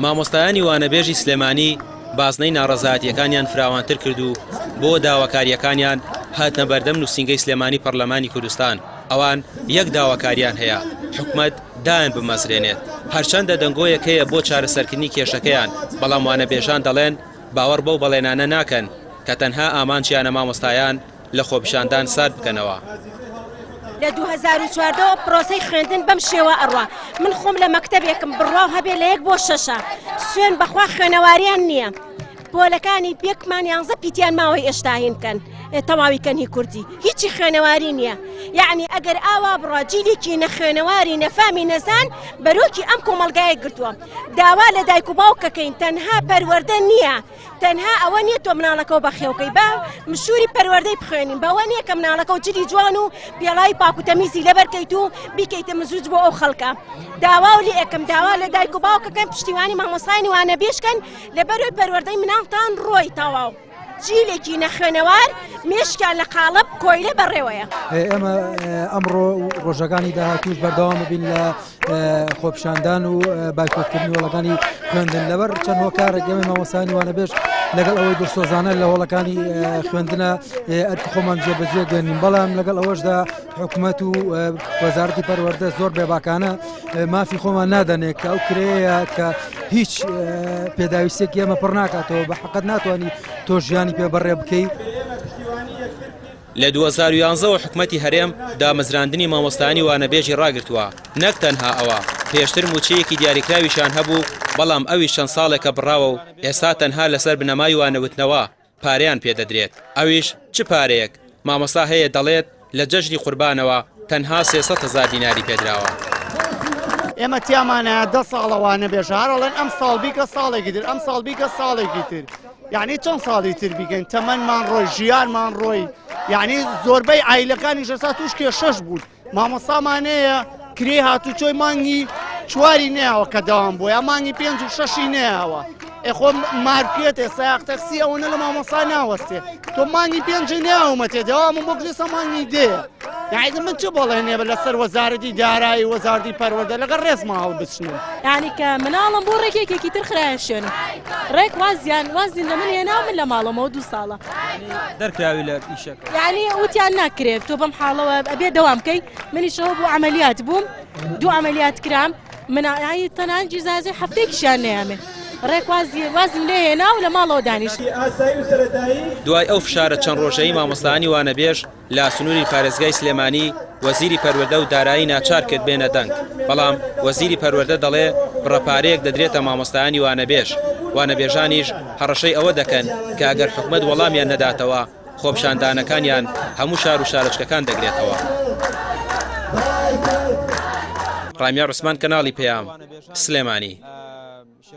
مامۆستایانی وانەبێژی سلێمانی بازنەی ناڕەزایەتیەکانیان فراوانتر کرد و بۆ داواکاریەکانیان هاتنە بەردەم نووسینگەی سلێمانی پەرلەمانی کوردستان. ئەوان یەک داواکاریان هەیە، حکومەت دایان بمەزرێنێت. هەرچەندە دەنگۆیەک هەیە بۆ چارەسەرکردنی کێشەکەیان، بەڵام وانەبێژان دەڵێن باوەڕ بەو بەڵێنانە ناکەن کە تەنها ئامانچیانە مامۆستایان لە خۆپیشاندان سارد بکەنەوە. لە 2014 پرۆسەی خوێندن بەم شێوە ئەڕوا. من خۆم لە مەکتەبێکم بڕواو هەبێ لە 1 بۆ 6 سوێن بەخوا خوێنەواریان نییە. پۆلەکانی پێکمان 11 پیتیان ماوەی ئێشتاهین بکەن تەواوی کەنی کوردی، هیچی خوێنەواری نییە. یعنی ئەگەر ئاوا بڕوا جیلێکی نەخوێنەواری نەفامی نەزان بەرۆکی ئەم کۆمەڵگایە گرتووە. داوا لە دایک و باوکەکەین تەنها پەروەردە نییە، تەنها ئەوە نییە تۆ مناڵەکە و بەخێوکەی با مشوری پەروەردەی بخوێنین، بەوە نییە کە مناڵەکە و جلی جوان و پێڵای پاک و تەمیزی لەبەرکەیت و بیکەیتە مزوج بۆ ئەو خەڵکە. داوا و لێ ئەەکەم داوا لە دایک و باوکەکەن پشتیوانی مامۆستایانی وانەبێژکەن لەبەروی پەروەردەی مناڵتان ڕۆی تەواو. جیلێکی نەخوێنەوار مێشکیان لە قاڵب کۆیلە بەڕێوەیە. ئێمە ئەمڕۆ ڕۆژەکانی داهاتوش بەردەوام ببین لە خۆپیشاندان و بایکۆتکردنی وەڵەکانی خوێندن لەبەر چەند هۆکارێک ئێمە مامۆستایانی وانەبێژ لەگەڵ ئەوەی دڵسۆزانە لە هۆڵەکانی خوێندنە ئەرکی خۆمان جێبەجێ دێنین، بەڵام لەگەڵ ئەوەشدا حکوومەت و وەزارەتی پەروەردە زۆر بێباکانە مافی خۆمان نادەنێت کە ئەو کرەیە کە هیچ پێداویستێکی ئێمە پڕ ناکاتەوە، بە حەقەت ناتوانانی تۆ ژیانی پێ بەڕێ بکەیت. لە 2011 حکومەتی هەرێم دامەزراندنی مامۆستایانی وانەبێژی ڕاگرتووە. نەک تەنها ئەوە، پێشتر موچەیەکی دیاریکراویشان هەبوو، بەڵام ئەوی چەند ساڵێکە بڕاوە و ئێستا تەنها لەسەر بنەمای وانەوتنەوە پارەیان پێدەدرێت. ئەویش چ پارەیەک؟ مامۆستا هەیە دەڵێت لە جەژنی قوربانەوە تەنها 300,000 دیناری پێدراوە. ئێمە تیامانە 10 ساڵە وانەبێژە هەرڵێن ئەم ساڵ بیکە ساڵێکی تر، ئەم ساڵ بیکە ساڵێکی تر. یعنی چەند ساڵی تر بیکەین، تەمەنمان ڕۆی، ژیانمان ڕۆی. یعنی زۆربەی عیلەکانی ژەسا توش کێشەش بوون. مامۆستامانەیە کرێ هاتوچۆی مانگی 4 نەیەوە کە دەوام بووە، یا مانگی 5 و 6 نەیەوە. ئەخۆ مارکێتێ سایق تەکسی ئەوەنە لە مامۆستا ناوەستێ، تۆ مانگی 5 نەیەومەتێ دەوام بۆ گرێسە مانگی دێ. یعنی من چ بەڵێنێ لەسەر وەزارەتی دارایی وەزارەتی پەروەردە لەگەڵ ڕێزمە هەڵ بچنم. یعنی کە مناڵم بۆ ڕێکێکێکی تر خرایە شوێن ڕێک وازیان لە من هێنا من لە ماڵەمەوە 2 ساڵە دەرکراوی لە ئیشەکە. یعنی وتیان ناکرێت تۆ بەم حاڵەوە ئەبێ دەوام بکەی. منیشەوە بۆ عملیات بووم، 2 عملیات کرام، من تەنانجی زازێ هەفتێکیشیان نەیامێ. ڕێک وازم لێ هێنا و لە ماڵەوە دانیشت. دوای ئەو فشارە چەند ڕۆژەیی مامۆستایانی وانەبێژ لە سنووری پارێزگای سلێمانی وەزیری پەروەردە و دارایی ناچار کرد بێنە دەنگ، بەڵام وەزیری پەروەردە دەڵێ بڕەپارەیەک دەدرێتە مامۆستایانی وانەبێژ. وانەبێژانیش هەڕەشەی ئەوە دەکەن کە ئەگەر حکومەت وەڵامیان نەداتەوە خۆپیشاندانەکانیان هەموو شار و شارچکەکان دەگرێتەوە. ڕامیار ڕوسمان، کەناڵی پێام، سلێمانی.